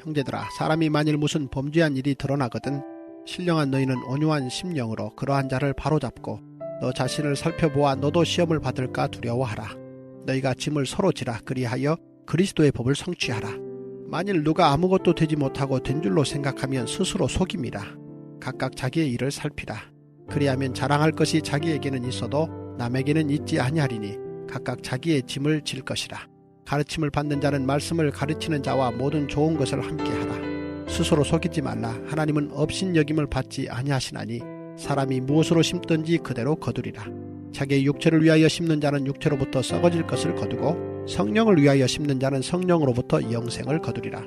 형제들아, 사람이 만일 무슨 범죄한 일이 드러나거든 신령한 너희는 온유한 심령으로 그러한 자를 바로잡고 너 자신을 살펴보아 너도 시험을 받을까 두려워하라. 너희가 짐을 서로 지라. 그리하여 그리스도의 법을 성취하라. 만일 누가 아무것도 되지 못하고 된 줄로 생각하면 스스로 속임이라. 각각 자기의 일을 살피라. 그리하면 자랑할 것이 자기에게는 있어도 남에게는 있지 아니하리니 각각 자기의 짐을 질 것이라. 가르침을 받는 자는 말씀을 가르치는 자와 모든 좋은 것을 함께하라. 스스로 속이지 말라. 하나님은 업신여김을 받지 아니하시나니 사람이 무엇으로 심든지 그대로 거두리라. 자기의 육체를 위하여 심는 자는 육체로부터 썩어질 것을 거두고 성령을 위하여 심는 자는 성령으로부터 영생을 거두리라.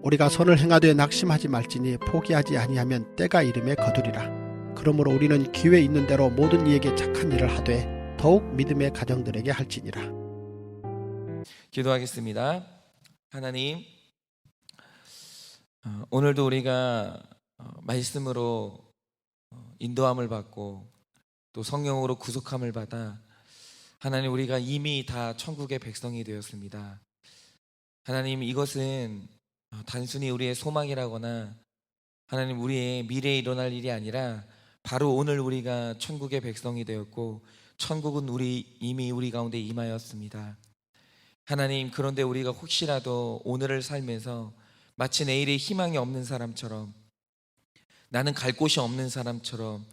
우리가 선을 행하되 낙심하지 말지니 포기하지 아니하면 때가 이름에 거두리라. 그러므로 우리는 기회 있는 대로 모든 이에게 착한 일을 하되 더욱 믿음의 가정들에게 할지니라. 기도하겠습니다. 하나님, 오늘도 우리가 말씀으로 인도함을 받고 또 성령으로 구속함을 받아 하나님, 우리가 이미 다 천국의 백성이 되었습니다. 하나님, 이것은 단순히 우리의 소망이라거나 하나님 우리의 미래에 일어날 일이 아니라 바로 오늘 우리가 천국의 백성이 되었고 천국은 이미 우리 가운데 임하였습니다. 하나님, 그런데 우리가 혹시라도 오늘을 살면서 마치 내일의 희망이 없는 사람처럼, 나는 갈 곳이 없는 사람처럼,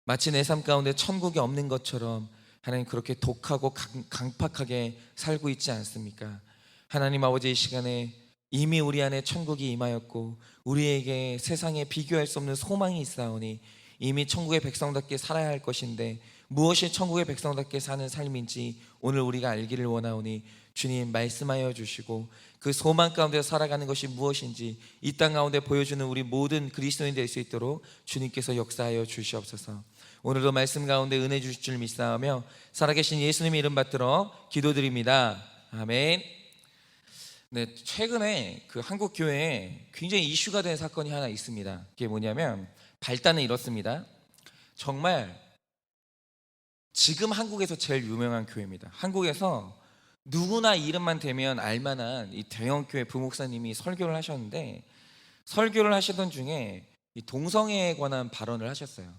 마치 내 삶 가운데 천국이 없는 것처럼 하나님 그렇게 독하고 강팍하게 살고 있지 않습니까? 하나님 아버지, 이 시간에 이미 우리 안에 천국이 임하였고 우리에게 세상에 비교할 수 없는 소망이 있사오니 이미 천국의 백성답게 살아야 할 것인데 무엇이 천국의 백성답게 사는 삶인지 오늘 우리가 알기를 원하오니 주님 말씀하여 주시고 그 소망 가운데 살아가는 것이 무엇인지 이 땅 가운데 보여주는 우리 모든 그리스도인 될 수 있도록 주님께서 역사하여 주시옵소서. 오늘도 말씀 가운데 은혜 주실 줄 믿사오며 살아계신 예수님의 이름 받들어 기도드립니다. 아멘. 네, 최근에 그 한국 교회에 굉장히 이슈가 된 사건이 하나 있습니다. 그게 뭐냐면 발단은 이렇습니다. 정말 지금 한국에서 제일 유명한 교회입니다. 한국에서 누구나 이름만 대면 알만한 이 대형교회 부목사님이 설교를 하셨는데 설교를 하시던 중에 이 동성애에 관한 발언을 하셨어요.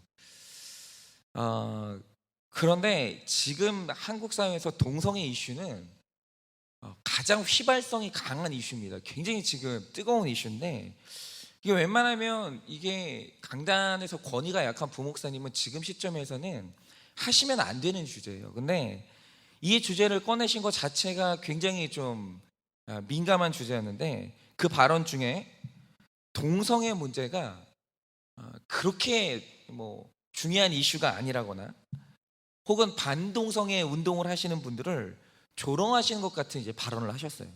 그런데 지금 한국 사회에서 동성애 이슈는 가장 휘발성이 강한 이슈입니다. 굉장히 지금 뜨거운 이슈인데 이게 웬만하면 이게 강단에서 권위가 약한 부목사님은 지금 시점에서는 하시면 안 되는 주제예요. 근데 이 주제를 꺼내신 것 자체가 굉장히 좀 민감한 주제였는데 그 발언 중에 동성애 문제가 그렇게 뭐 중요한 이슈가 아니라거나 혹은 반동성애 운동을 하시는 분들을 조롱하시는 것 같은 이제 발언을 하셨어요.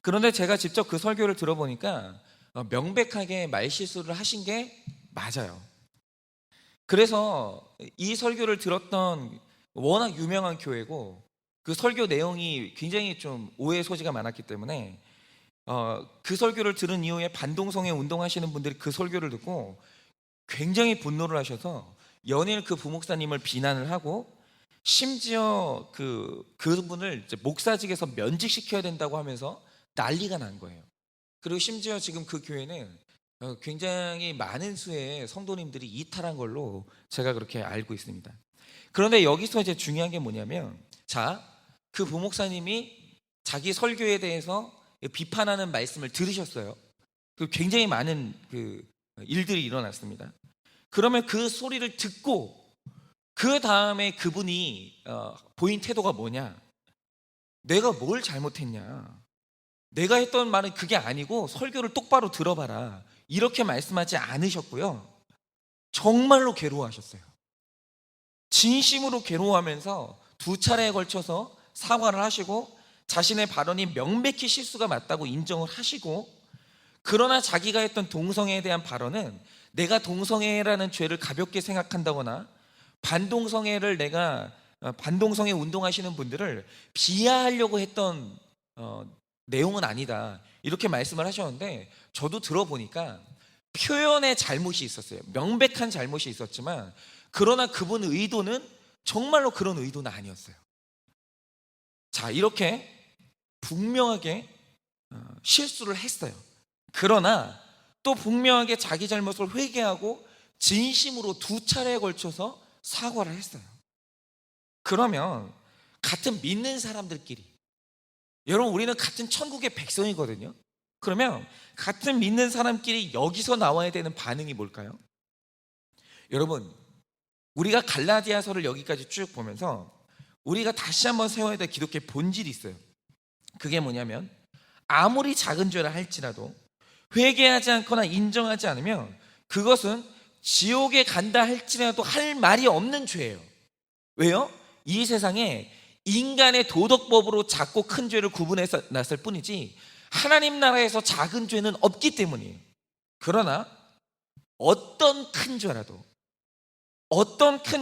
그런데 제가 직접 그 설교를 들어보니까 명백하게 말실수를 하신 게 맞아요. 그래서 이 설교를 들었던 워낙 유명한 교회고 그 설교 내용이 굉장히 좀 오해 소지가 많았기 때문에 그 설교를 들은 이후에 반동성애 운동하시는 분들이 그 설교를 듣고 굉장히 분노를 하셔서 연일 그 부목사님을 비난을 하고 심지어 그분을 이제 목사직에서 면직시켜야 된다고 하면서 난리가 난 거예요. 그리고 심지어 지금 그 교회는 굉장히 많은 수의 성도님들이 이탈한 걸로 제가 그렇게 알고 있습니다. 그런데 여기서 이제 중요한 게 뭐냐면 그 부목사님이 자기 설교에 대해서 비판하는 말씀을 들으셨어요. 굉장히 많은 일들이 일어났습니다. 그러면 그 소리를 듣고 그 다음에 그분이 보인 태도가 뭐냐? 내가 뭘 잘못했냐? 내가 했던 말은 그게 아니고 설교를 똑바로 들어봐라, 이렇게 말씀하지 않으셨고요. 정말로 괴로워하셨어요. 진심으로 괴로워하면서 2차례에 걸쳐서 사과를 하시고 자신의 발언이 명백히 실수가 맞다고 인정을 하시고, 그러나 자기가 했던 동성애에 대한 발언은 내가 동성애라는 죄를 가볍게 생각한다거나 반동성애 운동하시는 분들을 비하하려고 했던 내용은 아니다, 이렇게 말씀을 하셨는데 저도 들어보니까 표현에 잘못이 있었어요. 명백한 잘못이 있었지만 그러나 그분 의도는 정말로 그런 의도는 아니었어요. 이렇게 분명하게 실수를 했어요. 그러나 또 분명하게 자기 잘못을 회개하고 진심으로 2차례에 걸쳐서 사과를 했어요. 그러면 같은 믿는 사람들끼리, 여러분 우리는 같은 천국의 백성이거든요. 그러면 같은 믿는 사람끼리 여기서 나와야 되는 반응이 뭘까요? 여러분, 우리가 갈라디아서를 여기까지 쭉 보면서 우리가 다시 한번 세워야 될 기독교의 본질이 있어요. 그게 뭐냐면, 아무리 작은 죄라 할지라도 회개하지 않거나 인정하지 않으면 그것은 지옥에 간다 할지라도 할 말이 없는 죄예요. 왜요? 이 세상에 인간의 도덕법으로 작고 큰 죄를 구분해서 놨을 뿐이지 하나님 나라에서 작은 죄는 없기 때문이에요. 그러나 어떤 큰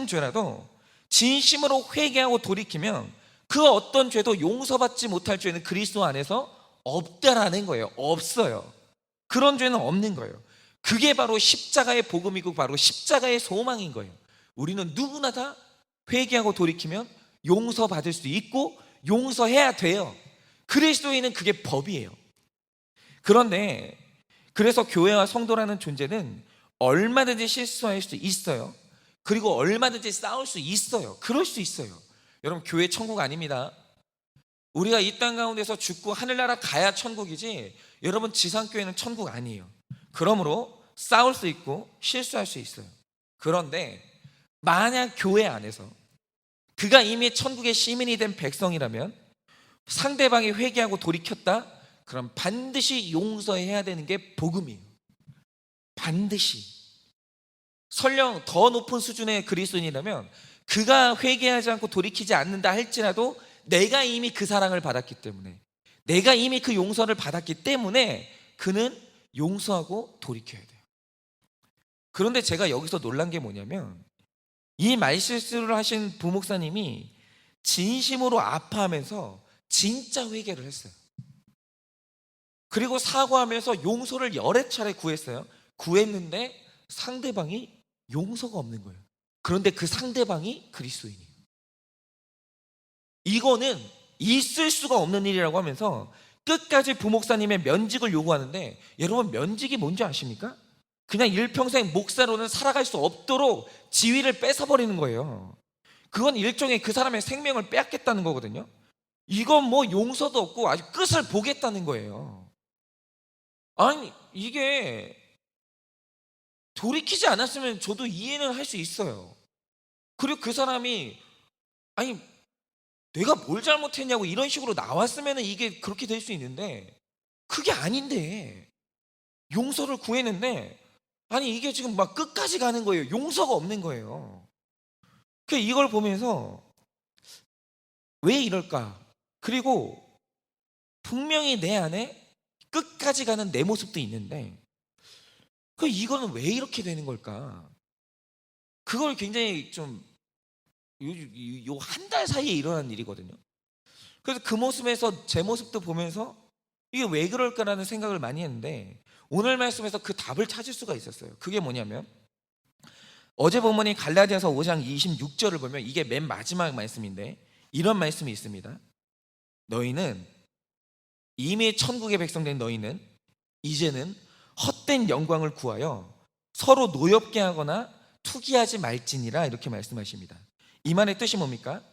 죄라도 진심으로 회개하고 돌이키면 그 어떤 죄도 용서받지 못할 죄는 그리스도 안에서 없다라는 거예요. 없어요. 그런 죄는 없는 거예요. 그게 바로 십자가의 복음이고 바로 십자가의 소망인 거예요. 우리는 누구나 다 회개하고 돌이키면 용서받을 수 있고 용서해야 돼요. 그리스도인은 그게 법이에요. 그런데 그래서 교회와 성도라는 존재는 얼마든지 실수할 수 있어요. 그리고 얼마든지 싸울 수 있어요. 그럴 수 있어요. 여러분, 교회 천국 아닙니다. 우리가 이 땅 가운데서 죽고 하늘나라 가야 천국이지, 여러분 지상교회는 천국 아니에요. 그러므로 싸울 수 있고 실수할 수 있어요. 그런데 만약 교회 안에서 그가 이미 천국의 시민이 된 백성이라면 상대방이 회개하고 돌이켰다? 그럼 반드시 용서해야 되는 게 복음이에요. 반드시. 설령 더 높은 수준의 그리스도인이라면 그가 회개하지 않고 돌이키지 않는다 할지라도 내가 이미 그 사랑을 받았기 때문에, 내가 이미 그 용서를 받았기 때문에 그는 용서하고 돌이켜야 돼요. 그런데 제가 여기서 놀란 게 뭐냐면, 이 말실수를 하신 부목사님이 진심으로 아파하면서 진짜 회개를 했어요. 그리고 사과하면서 용서를 여러 차례 구했어요. 구했는데 상대방이 용서가 없는 거예요. 그런데 그 상대방이 그리스도인이에요. 이거는 있을 수가 없는 일이라고 하면서 끝까지 부목사님의 면직을 요구하는데, 여러분 면직이 뭔지 아십니까? 그냥 일평생 목사로는 살아갈 수 없도록 지위를 뺏어버리는 거예요. 그건 일종의 그 사람의 생명을 빼앗겠다는 거거든요. 이건 뭐 용서도 없고 아주 끝을 보겠다는 거예요. 아니, 이게 돌이키지 않았으면 저도 이해는 할 수 있어요. 그리고 그 사람이 아니 내가 뭘 잘못했냐고 이런 식으로 나왔으면 이게 그렇게 될 수 있는데, 그게 아닌데 용서를 구했는데 아니 이게 지금 막 끝까지 가는 거예요. 용서가 없는 거예요. 이걸 보면서 왜 이럴까? 그리고 분명히 내 안에 끝까지 가는 내 모습도 있는데 이거는 왜 이렇게 되는 걸까? 그걸 굉장히 좀 요 한 달 사이에 일어난 일이거든요. 그래서 그 모습에서 제 모습도 보면서 이게 왜 그럴까라는 생각을 많이 했는데, 오늘 말씀에서 그 답을 찾을 수가 있었어요. 그게 뭐냐면, 어제 본문이 갈라디아서 5장 26절을 보면 이게 맨 마지막 말씀인데 이런 말씀이 있습니다. 너희는 이미 천국의 백성 된 너희는 이제는 헛된 영광을 구하여 서로 노엽게 하거나 투기하지 말지니라, 이렇게 말씀하십니다. 이 말의 뜻이 뭡니까?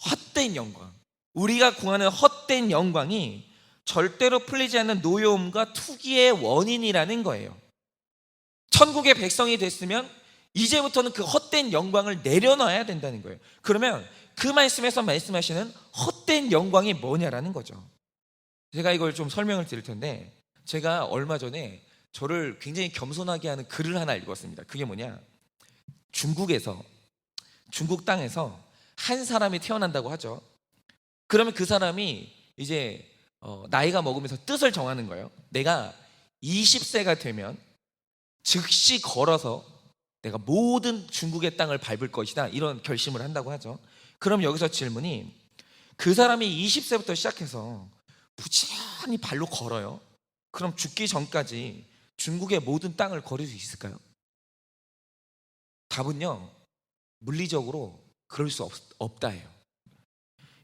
헛된 영광, 우리가 구하는 헛된 영광이 절대로 풀리지 않는 노여움과 투기의 원인이라는 거예요. 천국의 백성이 됐으면 이제부터는 그 헛된 영광을 내려놔야 된다는 거예요. 그러면 그 말씀에서 말씀하시는 헛된 영광이 뭐냐라는 거죠. 제가 이걸 좀 설명을 드릴 텐데, 제가 얼마 전에 저를 굉장히 겸손하게 하는 글을 하나 읽었습니다. 그게 뭐냐, 중국 땅에서 한 사람이 태어난다고 하죠. 그러면 그 사람이 이제 나이가 먹으면서 뜻을 정하는 거예요. 내가 20세가 되면 즉시 걸어서 내가 모든 중국의 땅을 밟을 것이다, 이런 결심을 한다고 하죠. 그럼 여기서 질문이, 그 사람이 20세부터 시작해서 부지런히 발로 걸어요. 그럼 죽기 전까지 중국의 모든 땅을 걸을 수 있을까요? 답은요, 물리적으로 그럴 수 없다예요.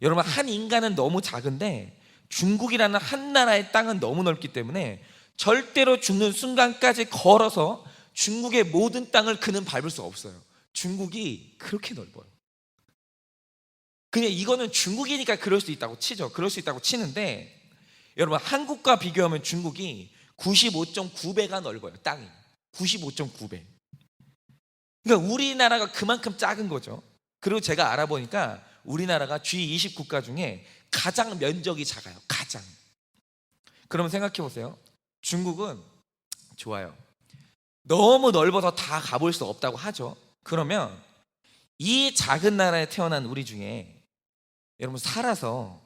여러분, 한 인간은 너무 작은데 중국이라는 한 나라의 땅은 너무 넓기 때문에 절대로 죽는 순간까지 걸어서 중국의 모든 땅을 그는 밟을 수 없어요. 중국이 그렇게 넓어요. 그냥 이거는 중국이니까 그럴 수 있다고 치죠. 그럴 수 있다고 치는데, 여러분 한국과 비교하면 중국이 95.9배가 넓어요. 땅이 95.9배. 그러니까 우리나라가 그만큼 작은 거죠. 그리고 제가 알아보니까 우리나라가 G20 국가 중에 가장 면적이 작아요. 가장. 그러면 생각해 보세요. 중국은 좋아요. 너무 넓어서 다 가볼 수 없다고 하죠. 그러면 이 작은 나라에 태어난 우리 중에 여러분 살아서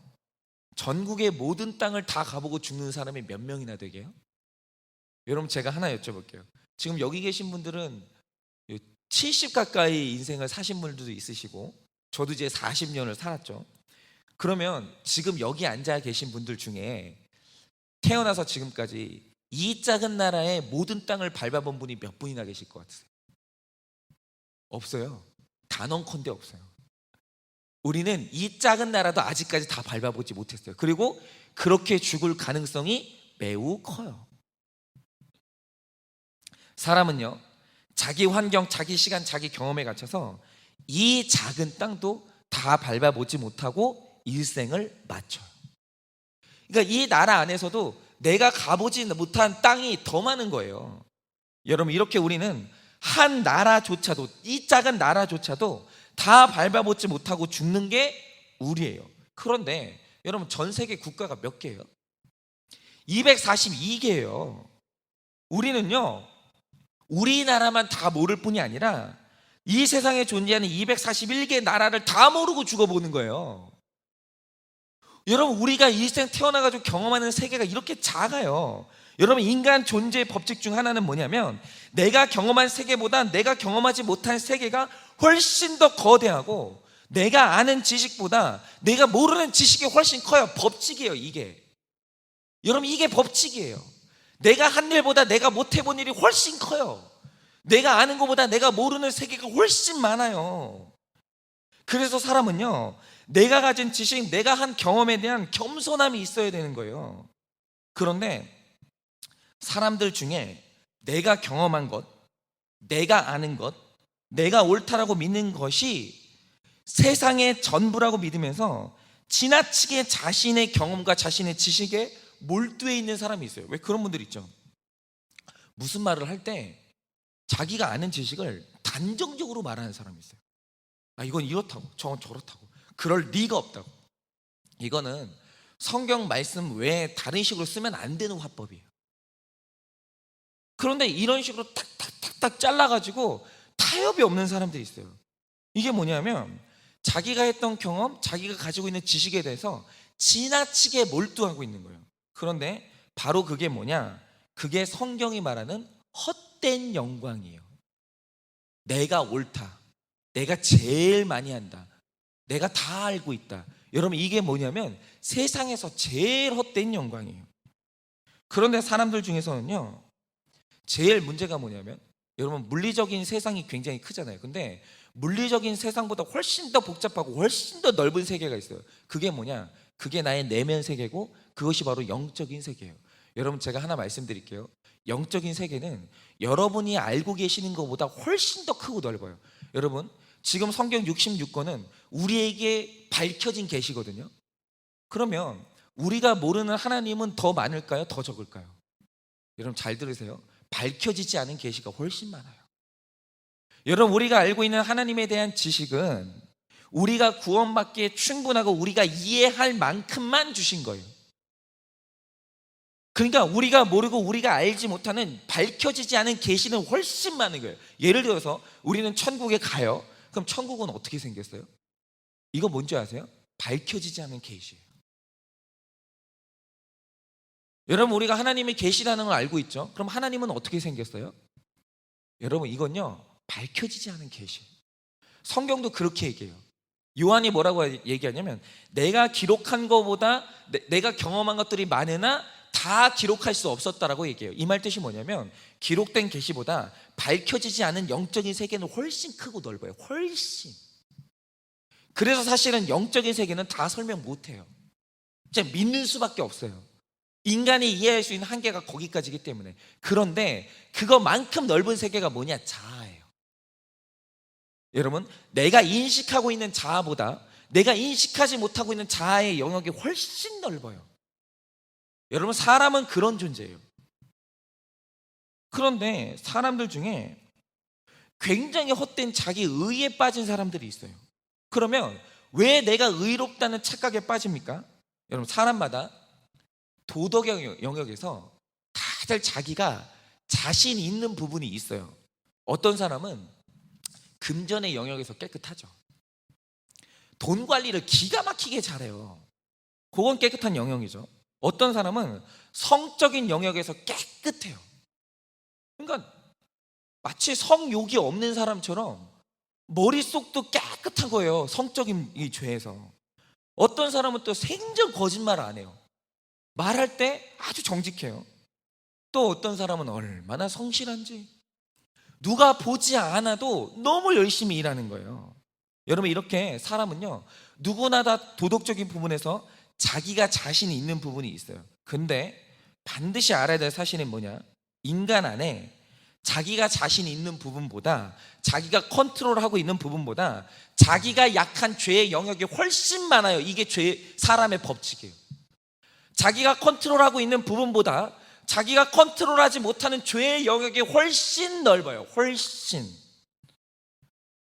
전국의 모든 땅을 다 가보고 죽는 사람이 몇 명이나 되게요? 여러분 제가 하나 여쭤볼게요. 지금 여기 계신 분들은 70 가까이 인생을 사신 분들도 있으시고, 저도 이제 40년을 살았죠. 그러면 지금 여기 앉아 계신 분들 중에 태어나서 지금까지 이 작은 나라의 모든 땅을 밟아본 분이 몇 분이나 계실 것 같으세요? 없어요. 단언컨대 없어요. 우리는 이 작은 나라도 아직까지 다 밟아보지 못했어요. 그리고 그렇게 죽을 가능성이 매우 커요. 사람은요, 자기 환경, 자기 시간, 자기 경험에 갇혀서 이 작은 땅도 다 밟아보지 못하고 일생을 마쳐요. 그러니까 이 나라 안에서도 내가 가보지 못한 땅이 더 많은 거예요. 여러분 이렇게 우리는 한 나라조차도, 이 작은 나라조차도 다 밟아보지 못하고 죽는 게 우리예요. 그런데 여러분 전 세계 국가가 몇 개예요? 242개예요. 우리는요, 우리나라만 다 모를 뿐이 아니라 이 세상에 존재하는 241개 나라를 다 모르고 죽어보는 거예요. 여러분 우리가 일생 태어나가지고 경험하는 세계가 이렇게 작아요. 여러분 인간 존재의 법칙 중 하나는 뭐냐면, 내가 경험한 세계보다 내가 경험하지 못한 세계가 훨씬 더 거대하고, 내가 아는 지식보다 내가 모르는 지식이 훨씬 커요. 법칙이에요 이게. 여러분 이게 법칙이에요. 내가 한 일보다 내가 못 해본 일이 훨씬 커요. 내가 아는 것보다 내가 모르는 세계가 훨씬 많아요. 그래서 사람은요, 내가 가진 지식, 내가 한 경험에 대한 겸손함이 있어야 되는 거예요. 그런데 사람들 중에 내가 경험한 것, 내가 아는 것, 내가 옳다라고 믿는 것이 세상의 전부라고 믿으면서 지나치게 자신의 경험과 자신의 지식에 몰두해 있는 사람이 있어요. 왜 그런 분들 있죠? 무슨 말을 할 때 자기가 아는 지식을 단정적으로 말하는 사람이 있어요. 아, 이건 이렇다고, 저건 저렇다고, 그럴 리가 없다고. 이거는 성경 말씀 외에 다른 식으로 쓰면 안 되는 화법이에요. 그런데 이런 식으로 탁탁탁탁 잘라가지고 타협이 없는 사람들이 있어요. 이게 뭐냐면 자기가 했던 경험, 자기가 가지고 있는 지식에 대해서 지나치게 몰두하고 있는 거예요. 그런데 바로 그게 뭐냐? 그게 성경이 말하는 헛된 영광이에요. 내가 옳다, 내가 제일 많이 한다, 내가 다 알고 있다. 여러분 이게 뭐냐면 세상에서 제일 헛된 영광이에요. 그런데 사람들 중에서는요, 제일 문제가 뭐냐면, 여러분 물리적인 세상이 굉장히 크잖아요. 근데 물리적인 세상보다 훨씬 더 복잡하고 훨씬 더 넓은 세계가 있어요. 그게 뭐냐? 그게 나의 내면 세계고, 그것이 바로 영적인 세계예요. 여러분 제가 하나 말씀드릴게요. 영적인 세계는 여러분이 알고 계시는 것보다 훨씬 더 크고 넓어요. 여러분 지금 성경 66권은 우리에게 밝혀진 계시거든요. 그러면 우리가 모르는 하나님은 더 많을까요? 더 적을까요? 여러분 잘 들으세요. 밝혀지지 않은 계시가 훨씬 많아요. 여러분 우리가 알고 있는 하나님에 대한 지식은 우리가 구원받기에 충분하고 우리가 이해할 만큼만 주신 거예요. 그러니까 우리가 모르고 우리가 알지 못하는 밝혀지지 않은 계시는 훨씬 많은 거예요. 예를 들어서 우리는 천국에 가요. 그럼 천국은 어떻게 생겼어요? 이거 뭔지 아세요? 밝혀지지 않은 계시예요. 여러분 우리가 하나님의 계시라는 걸 알고 있죠? 그럼 하나님은 어떻게 생겼어요? 여러분 이건요, 밝혀지지 않은 계시예요. 성경도 그렇게 얘기해요. 요한이 뭐라고 얘기하냐면, 내가 기록한 것보다 내가 경험한 것들이 많으나 다 기록할 수 없었다라고 얘기해요. 이 말 뜻이 뭐냐면, 기록된 계시보다 밝혀지지 않은 영적인 세계는 훨씬 크고 넓어요. 훨씬. 그래서 사실은 영적인 세계는 다 설명 못해요. 그냥 믿는 수밖에 없어요. 인간이 이해할 수 있는 한계가 거기까지이기 때문에. 그런데 그것만큼 넓은 세계가 뭐냐? 자아예요. 여러분, 내가 인식하고 있는 자아보다 내가 인식하지 못하고 있는 자아의 영역이 훨씬 넓어요. 여러분, 사람은 그런 존재예요. 그런데 사람들 중에 굉장히 헛된 자기 의에 빠진 사람들이 있어요. 그러면 왜 내가 의롭다는 착각에 빠집니까? 여러분, 사람마다 도덕의 영역에서 다들 자기가 자신 있는 부분이 있어요. 어떤 사람은 금전의 영역에서 깨끗하죠. 돈 관리를 기가 막히게 잘해요. 그건 깨끗한 영역이죠. 어떤 사람은 성적인 영역에서 깨끗해요. 그러니까 마치 성욕이 없는 사람처럼 머릿속도 깨끗한 거예요. 성적인 이 죄에서. 어떤 사람은 또 생전 거짓말 안 해요. 말할 때 아주 정직해요. 또 어떤 사람은 얼마나 성실한지 누가 보지 않아도 너무 열심히 일하는 거예요. 여러분, 이렇게 사람은요, 누구나 다 도덕적인 부분에서 자기가 자신이 있는 부분이 있어요. 근데 반드시 알아야 될 사실은 뭐냐? 인간 안에 자기가 자신이 있는 부분보다, 자기가 컨트롤하고 있는 부분보다 자기가 약한 죄의 영역이 훨씬 많아요. 이게 사람의 법칙이에요. 자기가 컨트롤하고 있는 부분보다 자기가 컨트롤하지 못하는 죄의 영역이 훨씬 넓어요. 훨씬.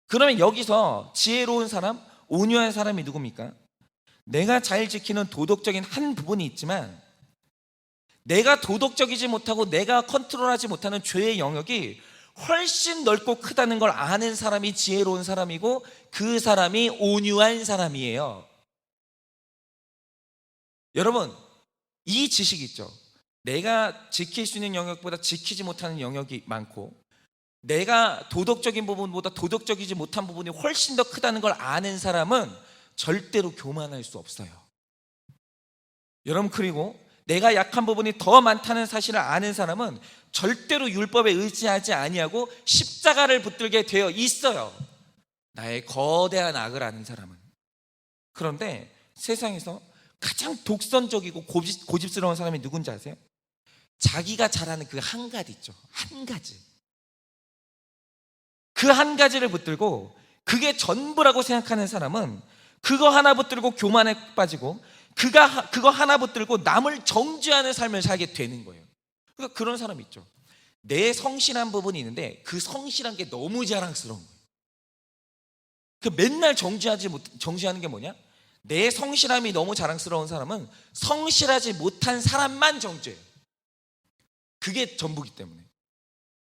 그러면 여기서 지혜로운 사람, 온유한 사람이 누굽니까? 내가 잘 지키는 도덕적인 한 부분이 있지만 내가 도덕적이지 못하고 내가 컨트롤하지 못하는 죄의 영역이 훨씬 넓고 크다는 걸 아는 사람이 지혜로운 사람이고, 그 사람이 온유한 사람이에요. 여러분, 이 지식 있죠? 내가 지킬 수 있는 영역보다 지키지 못하는 영역이 많고, 내가 도덕적인 부분보다 도덕적이지 못한 부분이 훨씬 더 크다는 걸 아는 사람은 절대로 교만할 수 없어요. 여러분, 그리고 내가 약한 부분이 더 많다는 사실을 아는 사람은 절대로 율법에 의지하지 아니하고 십자가를 붙들게 되어 있어요. 나의 거대한 악을 아는 사람은. 그런데 세상에서 가장 독선적이고 고집스러운 사람이 누군지 아세요? 자기가 잘하는 그 한 가지 있죠. 한 가지. 그 한 가지를 붙들고 그게 전부라고 생각하는 사람은 그거 하나 붙들고 교만에 빠지고, 그거 하나 붙들고 남을 정죄하는 삶을 살게 되는 거예요. 그러니까 그런 사람 있죠. 내 성실한 부분이 있는데 그 성실한 게 너무 자랑스러운 거예요. 그 맨날 정죄하는 게 뭐냐? 내 성실함이 너무 자랑스러운 사람은 성실하지 못한 사람만 정죄해요. 그게 전부기 때문에.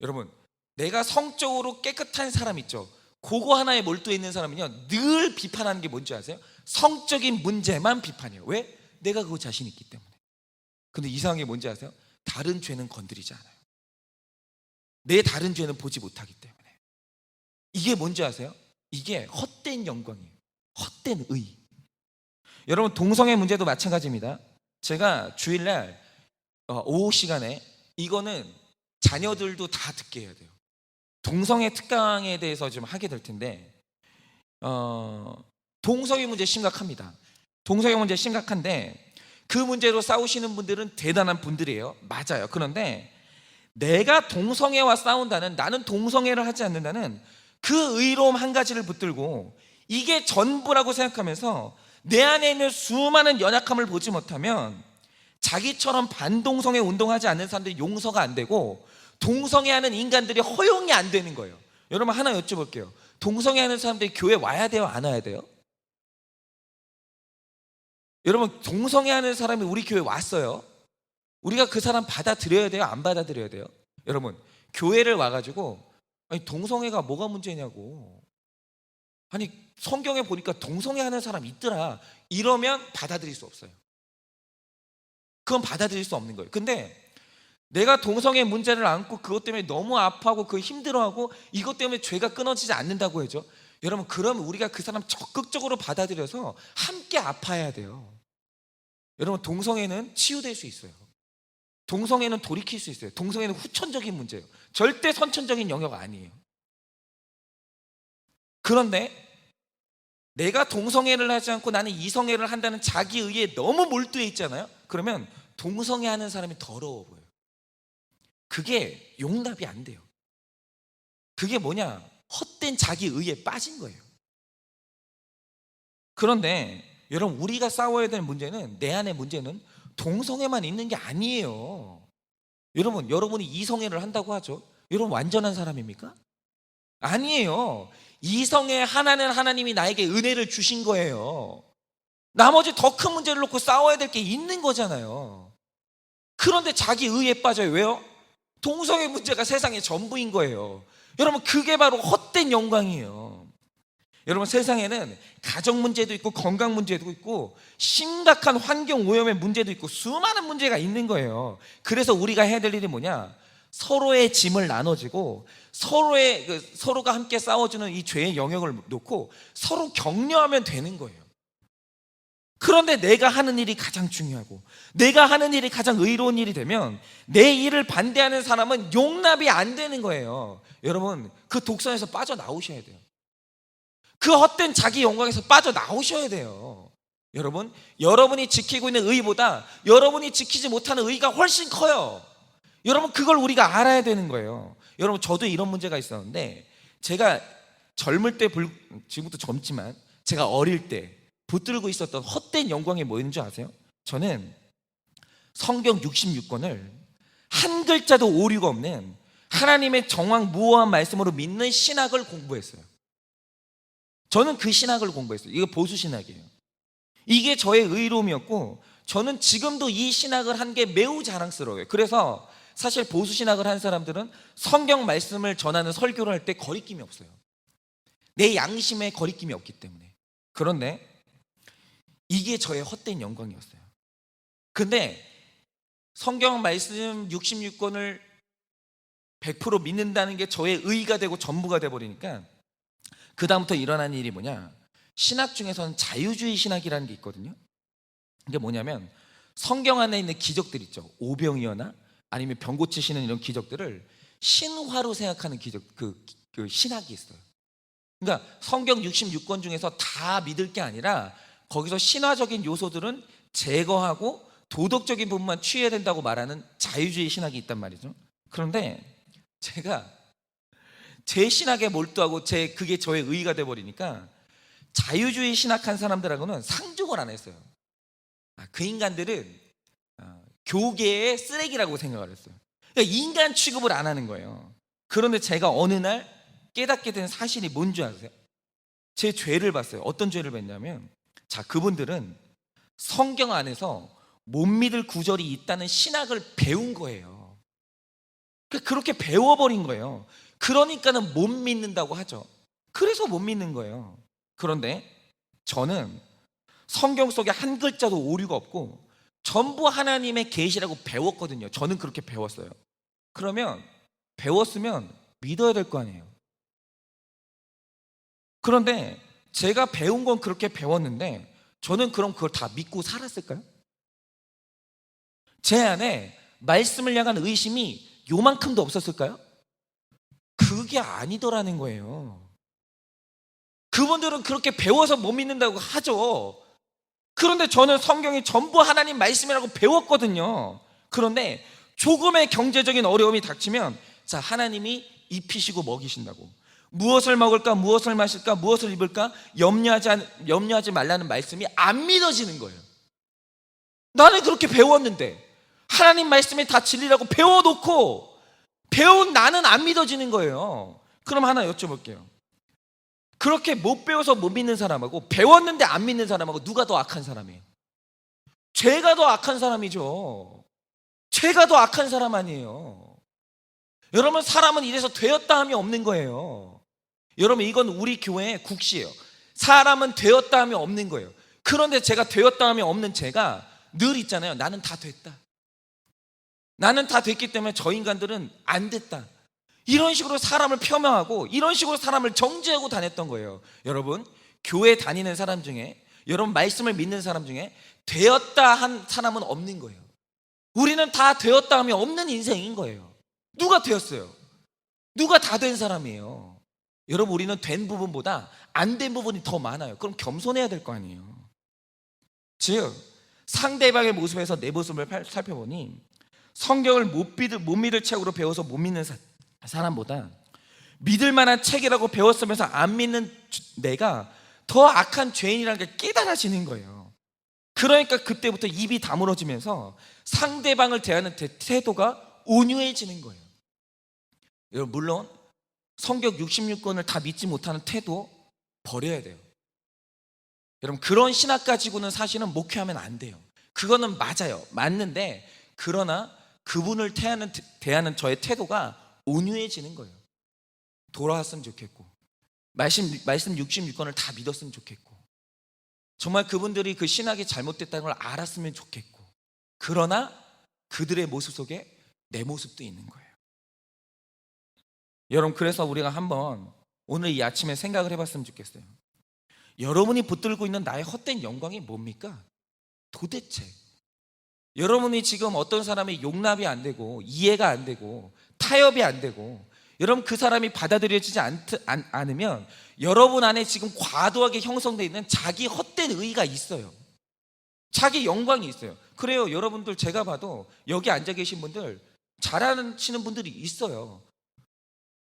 여러분, 내가 성적으로 깨끗한 사람 있죠? 그거 하나에 몰두해 있는 사람은요, 늘 비판하는 게 뭔지 아세요? 성적인 문제만 비판해요. 왜? 내가 그거 자신 있기 때문에. 근데 이상한 게 뭔지 아세요? 다른 죄는 건드리지 않아요. 내 다른 죄는 보지 못하기 때문에. 이게 뭔지 아세요? 이게 헛된 영광이에요. 헛된 의. 여러분, 동성애 문제도 마찬가지입니다. 제가 주일날 오후 시간에, 이거는 자녀들도 다 듣게 해야 돼요. 동성애 특강에 대해서 좀 하게 될 텐데, 동성애 문제 심각합니다. 동성애 문제 심각한데 그 문제로 싸우시는 분들은 대단한 분들이에요. 맞아요. 그런데 내가 동성애와 싸운다는, 나는 동성애를 하지 않는다는 그 의로움 한 가지를 붙들고 이게 전부라고 생각하면서 내 안에 있는 수많은 연약함을 보지 못하면 자기처럼 반동성애 운동하지 않는 사람들이 용서가 안 되고, 동성애하는 인간들이 허용이 안 되는 거예요. 여러분, 하나 여쭤볼게요. 동성애하는 사람들이 교회 와야 돼요? 안 와야 돼요? 여러분, 동성애하는 사람이 우리 교회 왔어요. 우리가 그 사람 받아들여야 돼요? 안 받아들여야 돼요? 여러분, 교회를 와가지고 아니, 동성애가 뭐가 문제냐고, 아니 성경에 보니까 동성애하는 사람 있더라, 이러면 받아들일 수 없어요. 그건 받아들일 수 없는 거예요. 근데 내가 동성애 문제를 안고 그것 때문에 너무 아파하고 그 힘들어하고 이것 때문에 죄가 끊어지지 않는다고 해죠. 여러분, 그러면 우리가 그 사람 적극적으로 받아들여서 함께 아파야 돼요. 여러분, 동성애는 치유될 수 있어요. 동성애는 돌이킬 수 있어요. 동성애는 후천적인 문제예요. 절대 선천적인 영역 아니에요. 그런데 내가 동성애를 하지 않고 나는 이성애를 한다는 자기 의에 너무 몰두해 있잖아요. 그러면 동성애하는 사람이 더러워 보여요. 그게 용납이 안 돼요. 그게 뭐냐? 헛된 자기 의에 빠진 거예요. 그런데 여러분, 우리가 싸워야 될 문제는, 내 안의 문제는 동성애만 있는 게 아니에요. 여러분, 여러분이 이성애를 한다고 하죠. 여러분 완전한 사람입니까? 아니에요. 이성애 하나는 하나님이 나에게 은혜를 주신 거예요. 나머지 더 큰 문제를 놓고 싸워야 될 게 있는 거잖아요. 그런데 자기 의에 빠져요. 왜요? 동성애 문제가 세상의 전부인 거예요. 여러분, 그게 바로 헛된 영광이에요. 여러분, 세상에는 가정 문제도 있고 건강 문제도 있고 심각한 환경 오염의 문제도 있고 수많은 문제가 있는 거예요. 그래서 우리가 해야 될 일이 뭐냐? 서로의 짐을 나눠지고 서로가 함께 싸워주는 이 죄의 영역을 놓고 서로 격려하면 되는 거예요. 그런데 내가 하는 일이 가장 중요하고 내가 하는 일이 가장 의로운 일이 되면 내 일을 반대하는 사람은 용납이 안 되는 거예요. 여러분, 그 독선에서 빠져나오셔야 돼요. 그 헛된 자기 영광에서 빠져나오셔야 돼요. 여러분, 여러분이 지키고 있는 의보다 여러분이 지키지 못하는 의가 훨씬 커요. 여러분, 그걸 우리가 알아야 되는 거예요. 여러분, 저도 이런 문제가 있었는데, 제가 젊을 때, 지금부터 젊지만 제가 어릴 때 붙들고 있었던 헛된 영광이 뭐였는 줄 아세요? 저는 성경 66권을 한 글자도 오류가 없는 하나님의 정확무오한 말씀으로 믿는 신학을 공부했어요. 저는 그 신학을 공부했어요. 이거 보수 신학이에요. 이게 저의 의로움이었고, 저는 지금도 이 신학을 한 게 매우 자랑스러워요. 그래서 사실 보수 신학을 한 사람들은 성경 말씀을 전하는 설교를 할 때 거리낌이 없어요. 내 양심에 거리낌이 없기 때문에. 그런데 이게 저의 헛된 영광이었어요. 근데 성경 말씀 66권을 100% 믿는다는 게 저의 의가 되고 전부가 돼버리니까 그 다음부터 일어난 일이 뭐냐? 신학 중에서는 자유주의 신학이라는 게 있거든요. 이게 뭐냐면 성경 안에 있는 기적들 있죠. 오병이어나 아니면 병 고치시는 이런 기적들을 신화로 생각하는 기적, 그 신학이 있어요. 그러니까 성경 66권 중에서 다 믿을 게 아니라 거기서 신화적인 요소들은 제거하고 도덕적인 부분만 취해야 된다고 말하는 자유주의 신학이 있단 말이죠. 그런데 제가 제 신학에 몰두하고 그게 저의 의의가 돼버리니까 자유주의 신학한 사람들하고는 상종을 안 했어요. 그 인간들은 교계의 쓰레기라고 생각을 했어요. 그러니까 인간 취급을 안 하는 거예요. 그런데 제가 어느 날 깨닫게 된 사실이 뭔지 아세요? 제 죄를 봤어요. 어떤 죄를 봤냐면, 자, 그분들은 성경 안에서 못 믿을 구절이 있다는 신학을 배운 거예요. 그렇게 배워버린 거예요. 그러니까는 못 믿는다고 하죠. 그래서 못 믿는 거예요. 그런데 저는 성경 속에 한 글자도 오류가 없고 전부 하나님의 계시라고 배웠거든요. 저는 그렇게 배웠어요. 그러면 배웠으면 믿어야 될 거 아니에요. 그런데 제가 배운 건 그렇게 배웠는데 저는 그럼 그걸 다 믿고 살았을까요? 제 안에 말씀을 향한 의심이 요만큼도 없었을까요? 그게 아니더라는 거예요. 그분들은 그렇게 배워서 못 믿는다고 하죠. 그런데 저는 성경이 전부 하나님 말씀이라고 배웠거든요. 그런데 조금의 경제적인 어려움이 닥치면, 자, 하나님이 입히시고 먹이신다고, 무엇을 먹을까, 무엇을 마실까, 무엇을 입을까 염려하지 말라는 말씀이 안 믿어지는 거예요. 나는 그렇게 배웠는데 하나님 말씀이 다 진리라고 배워놓고 배운 나는 안 믿어지는 거예요. 그럼 하나 여쭤볼게요. 그렇게 못 배워서 못 믿는 사람하고 배웠는데 안 믿는 사람하고 누가 더 악한 사람이에요? 죄가 더 악한 사람이죠. 죄가 더 악한 사람 아니에요. 여러분, 사람은 이래서 되었다 함이 없는 거예요. 여러분, 이건 우리 교회의 국시예요. 사람은 되었다 함이 없는 거예요. 그런데 제가 되었다 함이 없는 제가 늘 있잖아요. 나는 다 됐다. 나는 다 됐기 때문에 저 인간들은 안 됐다. 이런 식으로 사람을 폄하하고 이런 식으로 사람을 정죄하고 다녔던 거예요. 여러분, 교회 다니는 사람 중에, 여러분 말씀을 믿는 사람 중에 되었다 한 사람은 없는 거예요. 우리는 다 되었다 하면 없는 인생인 거예요. 누가 되었어요? 누가 다 된 사람이에요? 여러분, 우리는 된 부분보다 안 된 부분이 더 많아요. 그럼 겸손해야 될 거 아니에요. 즉, 상대방의 모습에서 내 모습을 살펴보니 성경을 못 믿을 책으로 배워서 못 믿는 사람보다 믿을 만한 책이라고 배웠으면서 안 믿는 내가 더 악한 죄인이라는 게 깨달아지는 거예요. 그러니까 그때부터 입이 다물어지면서 상대방을 대하는 태도가 온유해지는 거예요. 여러분, 물론 성경 66권을 다 믿지 못하는 태도 버려야 돼요. 여러분, 그런 신학 가지고는 사실은 목회하면 안 돼요. 그거는 맞아요. 맞는데, 그러나 그분을 대하는 저의 태도가 온유해지는 거예요. 돌아왔으면 좋겠고, 말씀 66권을 다 믿었으면 좋겠고, 정말 그분들이 그 신학이 잘못됐다는 걸 알았으면 좋겠고, 그러나 그들의 모습 속에 내 모습도 있는 거예요. 여러분, 그래서 우리가 한번 오늘 이 아침에 생각을 해봤으면 좋겠어요. 여러분이 붙들고 있는 나의 헛된 영광이 뭡니까? 도대체 여러분이 지금 어떤 사람이 용납이 안 되고 이해가 안 되고 타협이 안 되고, 여러분 그 사람이 받아들여지지 않으면 여러분 안에 지금 과도하게 형성되어 있는 자기 헛된 의의가 있어요. 자기 영광이 있어요. 그래요. 여러분들 제가 봐도 여기 앉아 계신 분들 잘하시는 분들이 있어요.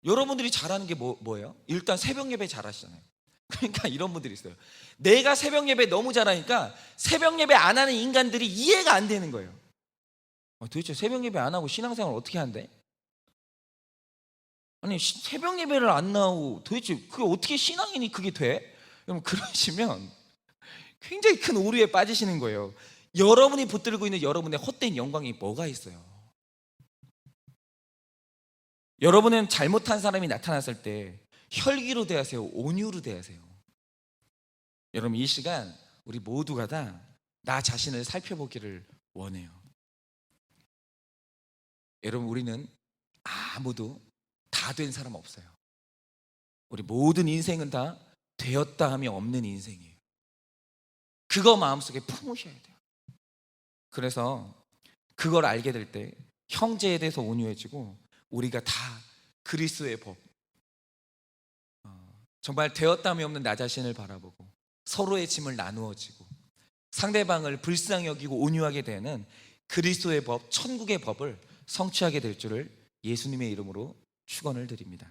여러분들이 잘하는 게 뭐예요? 일단 새벽 예배 잘하시잖아요. 그러니까 이런 분들이 있어요. 내가 새벽 예배 너무 잘하니까 새벽 예배 안 하는 인간들이 이해가 안 되는 거예요. 도대체 새벽 예배 안 하고 신앙생활 어떻게 한대? 아니, 새벽 예배를 안 나오고 도대체 그게 어떻게 신앙인이 그게 돼? 여러분, 그러시면 굉장히 큰 오류에 빠지시는 거예요. 여러분이 붙들고 있는 여러분의 헛된 영광이 뭐가 있어요? 여러분은 잘못한 사람이 나타났을 때 혈기로 대하세요? 온유로 대하세요? 여러분, 이 시간 우리 모두가 다 나 자신을 살펴보기를 원해요. 여러분, 우리는 아무도 다 된 사람 없어요. 우리 모든 인생은 다 되었다 함이 없는 인생이에요. 그거 마음속에 품으셔야 돼요. 그래서 그걸 알게 될 때 형제에 대해서 온유해지고, 우리가 다 그리스도의 법, 정말 되었다함이 없는 나 자신을 바라보고 서로의 짐을 나누어지고 상대방을 불쌍히 여기고 온유하게 되는 그리스도의 법, 천국의 법을 성취하게 될 줄을 예수님의 이름으로 축원을 드립니다.